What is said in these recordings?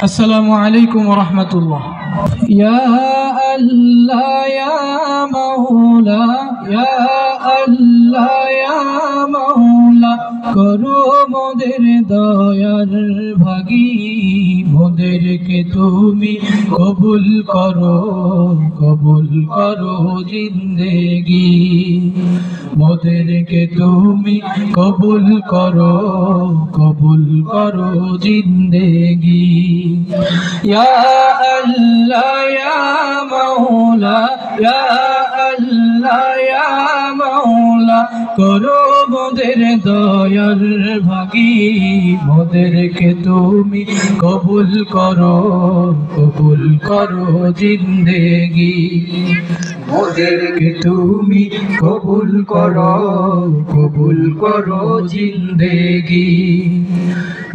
अस्सलामु अलैकुम व रहमतुल्लाह। या अल्लाह या मौला, या अल्लाह या मौला, करो मोদের দয়ার ভাগী, মোদেরকে তুমি কবুল করো জিন্দেগি, মোদেরকে তুমি কবুল করো জিন্দেগি। या अल्लाह या मौला, या अल्लाह या मौला, करो मोদের দয়ার ভাগী, মোদেরকে তুমি কবুল করো জিন্দেগি, মোদেরকে তুমি কবুল করো জিন্দেগি।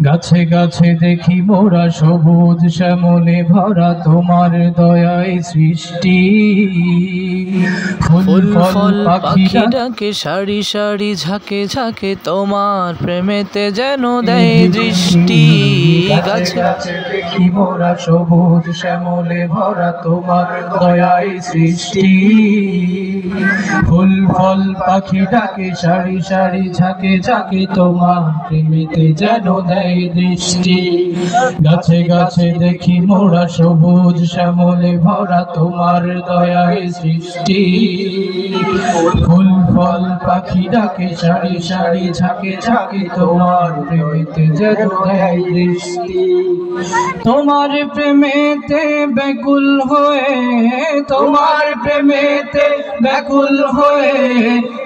গাছে গাছে দেখি মোরা সবুজ শ্যামলে ভরা তোমার দয়ায় সৃষ্টি, ফুল ফল পাখি ডাকে সারি সারি ঝাঁকে ঝাঁকে তোমার প্রেমেতে যেন দেয় দৃষ্টি। গাছে গাছে দেখি মোরা সবুজ শ্যামলে ভরা তোমার দয়ায় সৃষ্টি, ফুল ফল পাখি ডাকে সারি সারি ঝাঁকে ঝাঁকে তোমার প্রেমেতে যেন দেয় দৃষ্টি। গাছে গাছে দেখি মোরা সবুজ শ্যামলে ভরা তোমার দয়ায় সৃষ্টি, ফুল ফল পাখি ডাকে সারি সারি ঝাঁকে ঝাঁকে তোমার প্রেমেতে যেন দেয় দৃষ্টি। তোমার প্রেমেতে ব্যাকুল হয়ে, তোমার প্রেমেতে ব্যাকুল হয়ে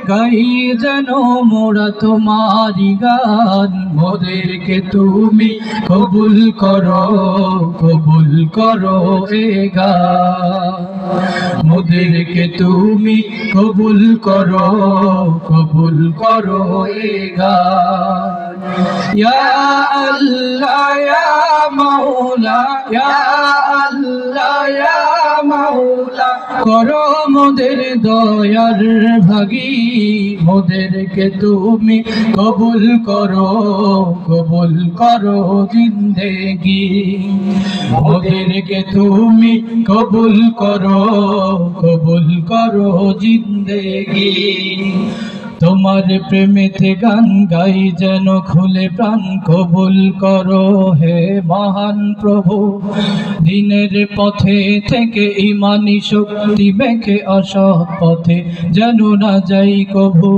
গাই যেন মোরা তোমারি গান, মোদেরকে তুমি কবুল করো এ গান, মোদেরকে তুমি কবুল করো এ গান। या अल्लाह या मौला, या अल्लाह या मौला, करो मोদের দয়ার ভাগী, মোদেরকে তুমি কবুল করো জিন্দেগি, মোদেরকে তুমি কবুল করো জিন্দেগি। তোমার প্রেমেতে গান গাই যেন খুলে প্রাণ, কবুল করো হে মহান প্রভু, দিনের পথে থেকে ইমানি শক্তি মেখে অসৎ পথে যেন না যাই কভু।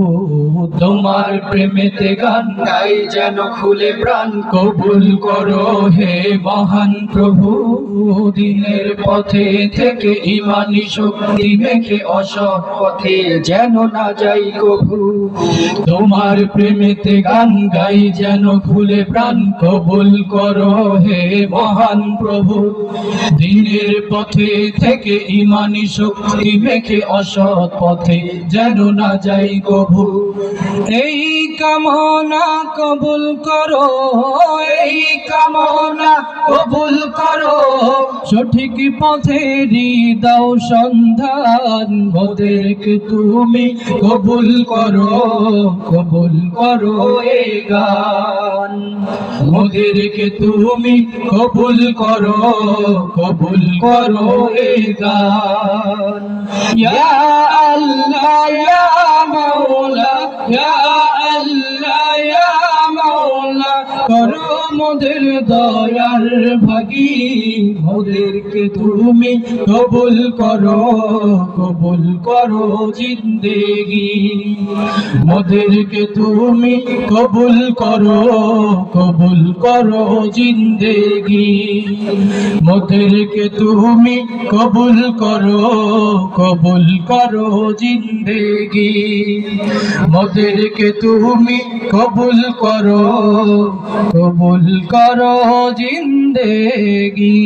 তোমার প্রেমেতে গান গাই যেন খুলে প্রাণ, কবুল করো হে মহান প্রভু, দিনের পথে থেকে ইমানি শক্তি মেখে অসৎ পথে যেন না যাই কভু। তোমার প্রেমেতে গান গাই যেন খুলে প্রাণ, কবুল করো হে মহান প্রভু, দিনের পথে থেকে ইমানি শক্তি মেখে অসৎ পথে যেন না যাই কভু। এই কামনা কবুল করো, এই কামনা কবুল করো, সঠিক পথেরই দাও সন্ধান, মোদেরকে তুমি কবুল করো এ গান, মোদেরকে তুমি কবুল করো এ গান। या अल्लाह या मौला, या अल्लाह या मौला, करो मोদের দয়ার ভাগী, মোদেরকে তুমি কবুল করো জিন্দেগি, মোদেরকে তুমি কবুল করো জিন্দেগি, মোদেরকে তুমি কবুল করো জিন্দেগি, মোদেরকে তুমি কবুল করো জিন্দেগি।